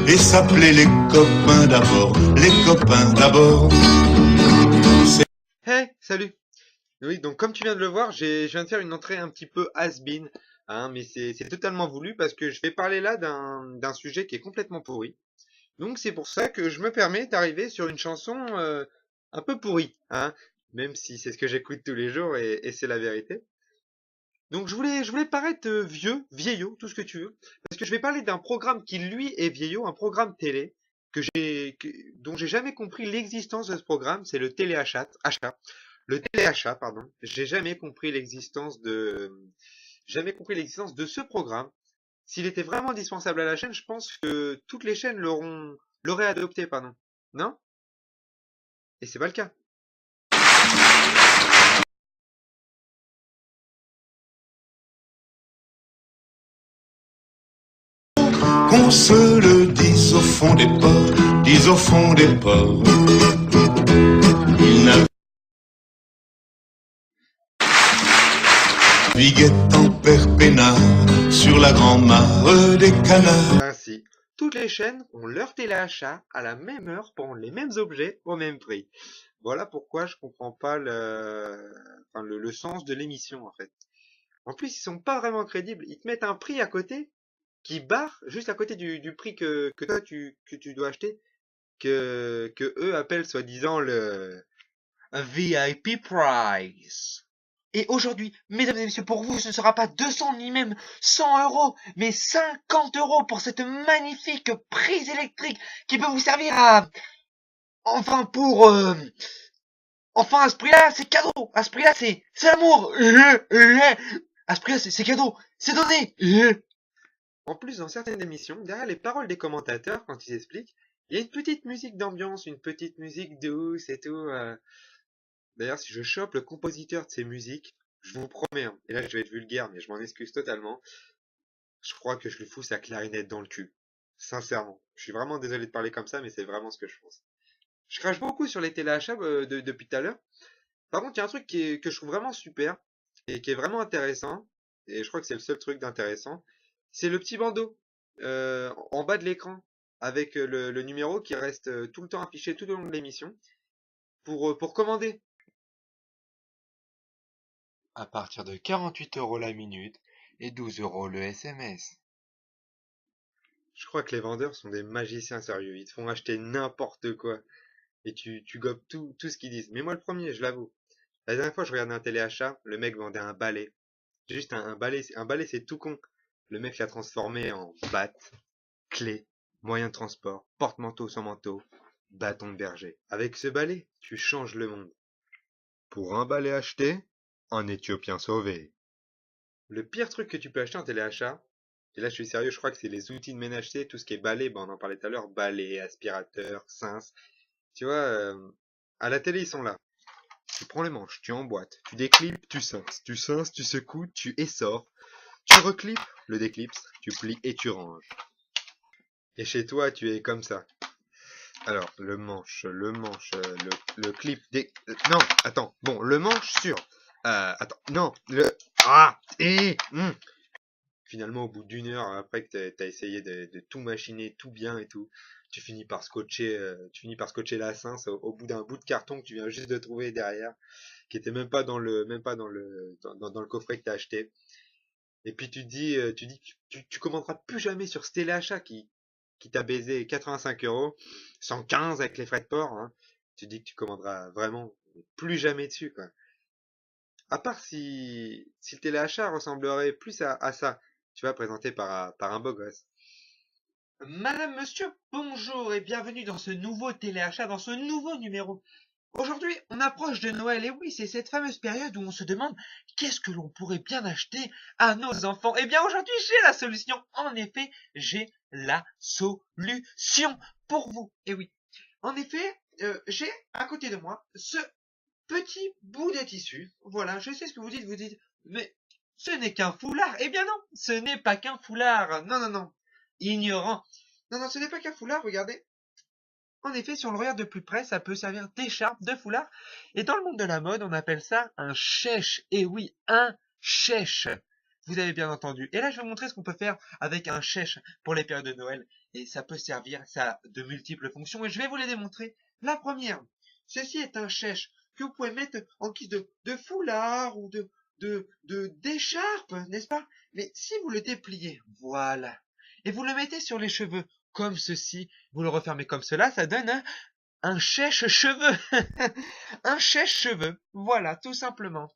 et s'appeler les copains d'abord, les copains d'abord. Hey, salut. Oui, donc comme tu viens de le voir, je viens de faire une entrée un petit peu has-been, hein, mais c'est totalement voulu parce que je vais parler là d'un sujet qui est complètement pourri. Donc c'est pour ça que je me permets d'arriver sur une chanson un peu pourrie, hein, même si c'est ce que j'écoute tous les jours et c'est la vérité. Donc je voulais paraître vieux, vieillot, tout ce que tu veux, parce que je vais parler d'un programme qui lui est vieillot, un programme télé dont j'ai jamais compris l'existence de ce programme, c'est le le téléachat, pardon. Jamais compris l'existence de ce programme. S'il était vraiment indispensable à la chaîne, je pense que toutes les chaînes l'auraient adopté, pardon. Non? Et c'est pas le cas. Qu'on se le dise au fond des ports, dise au fond des ports. Il naviguait en perpénard sur la grande mare des canards. Ainsi, toutes les chaînes ont leur téléachat à la même heure pour les mêmes objets au même prix. Voilà pourquoi je comprends pas le sens de l'émission en fait. En plus, ils sont pas vraiment crédibles. Ils te mettent un prix à côté qui barre juste à côté du prix que toi que tu dois acheter, que eux appellent soi-disant le un VIP price. Et aujourd'hui, mesdames et messieurs, pour vous, ce ne sera pas 200 ni même 100 euros, mais 50 euros pour cette magnifique prise électrique qui peut vous servir à, enfin pour, enfin à ce prix-là, c'est cadeau. À ce prix-là, c'est l'amour. À ce prix-là, c'est cadeau. C'est donné. En plus, dans certaines émissions, derrière les paroles des commentateurs, quand ils expliquent, il y a une petite musique d'ambiance, une petite musique douce et tout. D'ailleurs, si je chope le compositeur de ces musiques, je vous promets, hein, et là je vais être vulgaire, mais je m'en excuse totalement, je crois que je lui fous sa clarinette dans le cul. Sincèrement. Je suis vraiment désolé de parler comme ça, mais c'est vraiment ce que je pense. Je crache beaucoup sur les téléachats depuis tout à l'heure. Par contre, il y a un truc que je trouve vraiment super, et qui est vraiment intéressant, et je crois que c'est le seul truc d'intéressant, c'est le petit bandeau en bas de l'écran, avec le numéro qui reste tout le temps affiché tout au long de l'émission, pour commander. À partir de 48 euros la minute et 12 euros le SMS. Je crois que les vendeurs sont des magiciens sérieux. Ils te font acheter n'importe quoi. Et tu gobes tout ce qu'ils disent. Mais moi le premier, je l'avoue. La dernière fois, je regardais un téléachat, le mec vendait un balai. Juste un balai. Un balai, c'est tout con. Le mec l'a transformé en batte, clé, moyen de transport, porte-manteau sans manteau, bâton de berger. Avec ce balai, tu changes le monde. Pour un balai acheté, un Éthiopien sauvé. Le pire truc que tu peux acheter en téléachat, et là je suis sérieux, je crois que c'est les outils de ménage, tout ce qui est balai, on en parlait tout à l'heure, balai, aspirateur, cince. Tu vois, à la télé ils sont là. Tu prends les manches, tu emboîtes, tu déclipes, tu cinces, tu secoues, tu essores, tu reclipes, le déclipse, tu plies et tu ranges. Et chez toi tu es comme ça. Alors, le clip non, attends, bon, le manche sur. Attends, non, Finalement, au bout d'une heure, après que t'as essayé de tout machiner, tout bien et tout, tu finis par scotcher la cince au bout d'un bout de carton que tu viens juste de trouver derrière, qui était même pas dans le coffret que t'as acheté. Et puis tu dis que tu commanderas plus jamais sur ce téléachat qui t'a baisé 85 euros, 115 avec les frais de port, hein. Tu dis que tu commanderas vraiment plus jamais dessus, quoi. À part si le téléachat ressemblerait plus à ça, tu vois, présenté par un beau gosse. Madame, monsieur, bonjour et bienvenue dans ce nouveau téléachat, dans ce nouveau numéro. Aujourd'hui, on approche de Noël et oui, c'est cette fameuse période où on se demande qu'est-ce que l'on pourrait bien acheter à nos enfants. Eh bien, aujourd'hui, j'ai la solution. En effet, j'ai la solution pour vous. Et oui, en effet, j'ai à côté de moi ce petit bout de tissu. Voilà, je sais ce que vous dites, mais ce n'est qu'un foulard. Eh bien non, ce n'est pas qu'un foulard. Non, non, non. Ignorant. Non, non, ce n'est pas qu'un foulard, regardez. En effet, si on le regarde de plus près, ça peut servir d'écharpe, de foulard. Et dans le monde de la mode, on appelle ça un chèche. Et oui, un chèche. Vous avez bien entendu. Et là, je vais vous montrer ce qu'on peut faire avec un chèche pour les périodes de Noël. et ça peut servir, ça a de multiples fonctions et je vais vous les démontrer. La première, ceci est un chèche que vous pouvez mettre en guise de foulard ou d'écharpe, n'est-ce pas? Mais si vous le dépliez, voilà, et vous le mettez sur les cheveux comme ceci, vous le refermez comme cela, ça donne un chèche-cheveux. Un chèche-cheveux, voilà, tout simplement.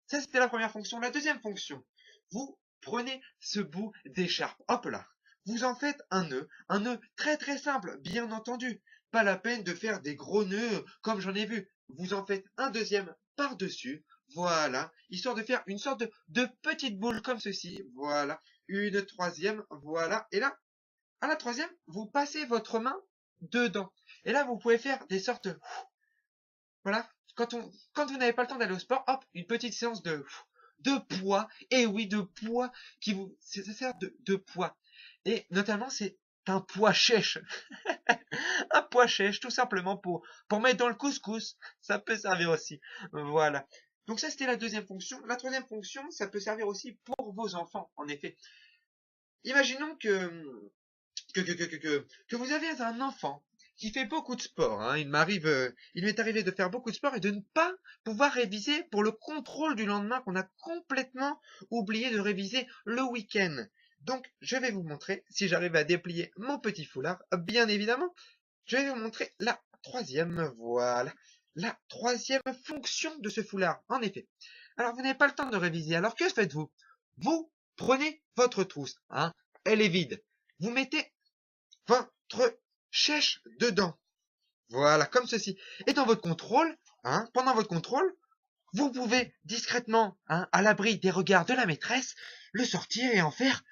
Ça, c'était la première fonction. La deuxième fonction, vous prenez ce bout d'écharpe, hop là, vous en faites un nœud très très simple, bien entendu. Pas la peine de faire des gros nœuds comme j'en ai vu. Vous en faites un deuxième par-dessus, voilà, histoire de faire une sorte de petite boule comme ceci, voilà, une troisième, voilà, et là, à la troisième, vous passez votre main dedans. Et là, vous pouvez faire des sortes, voilà, quand vous n'avez pas le temps d'aller au sport, hop, une petite séance de poids, et oui, de poids, ça sert de poids. Et notamment, c'est un poids chèche. Un poids chèche, tout simplement pour mettre dans le couscous. Ça peut servir aussi. Voilà. Donc ça, c'était la deuxième fonction. La troisième fonction, ça peut servir aussi pour vos enfants, en effet. Imaginons que vous avez un enfant qui fait beaucoup de sport, hein. Il m'est arrivé de faire beaucoup de sport et de ne pas pouvoir réviser pour le contrôle du lendemain qu'on a complètement oublié de réviser le week-end. Donc, je vais vous montrer, si j'arrive à déplier mon petit foulard, bien évidemment, je vais vous montrer la troisième, voilà, la troisième fonction de ce foulard, en effet. Alors, vous n'avez pas le temps de réviser, alors que faites-vous? Vous prenez votre trousse, hein, elle est vide. Vous mettez votre chèche dedans. Voilà, comme ceci. Et dans votre contrôle, hein, pendant votre contrôle, vous pouvez discrètement, hein, à l'abri des regards de la maîtresse, le sortir et en faire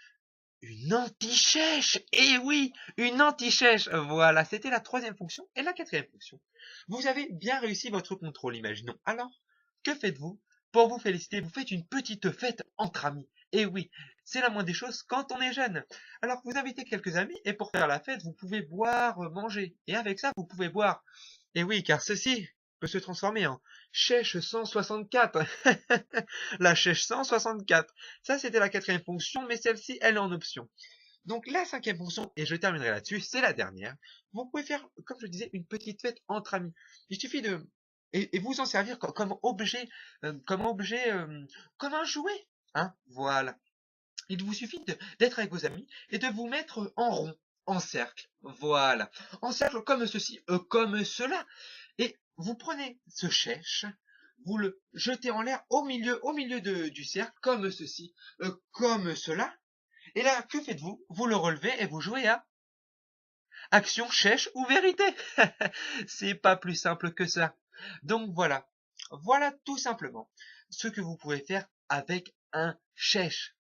une anti-chèche. Et oui, une anti-chèche. Voilà, c'était la troisième fonction. Et la quatrième fonction. Vous avez bien réussi votre contrôle, imaginons. Alors, que faites-vous? Pour vous féliciter, vous faites une petite fête entre amis. Et oui, c'est la moindre des choses quand on est jeune. Alors, vous invitez quelques amis et pour faire la fête, vous pouvez boire, manger. Et avec ça, vous pouvez boire. Et oui, car ceci peut se transformer en chèche 164. La chèche 164. Ça, c'était la quatrième fonction, mais celle-ci, elle est en option. Donc, la cinquième fonction, et je terminerai là-dessus, c'est la dernière. Vous pouvez faire, comme je disais, une petite fête entre amis. Il suffit et vous en servir comme objet, comme un jouet. Hein, voilà. Il vous suffit d'être avec vos amis et de vous mettre en rond, en cercle. Voilà. En cercle comme ceci, comme cela. Et vous prenez ce chèche, vous le jetez en l'air au milieu du cercle, comme ceci, comme cela. Et là, que faites-vous? Vous le relevez et vous jouez à action, chèche ou vérité. C'est pas plus simple que ça. Donc voilà. Voilà tout simplement ce que vous pouvez faire avec un chèche.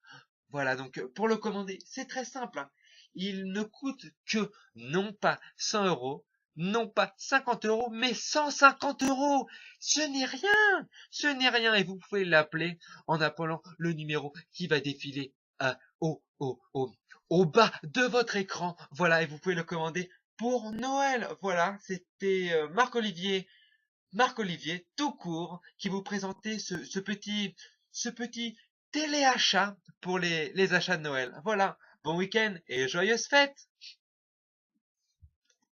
Voilà, donc pour le commander, c'est très simple, hein. Il ne coûte que non pas 100 euros, non pas 50 euros, mais 150 euros. Ce n'est rien, ce n'est rien. Et vous pouvez l'appeler en appelant le numéro qui va défiler au bas de votre écran. Voilà, et vous pouvez le commander pour Noël. Voilà, c'était Marc-Olivier, tout court, qui vous présentait ce petit téléachat pour les achats de Noël. Voilà, bon week-end et joyeuses fêtes!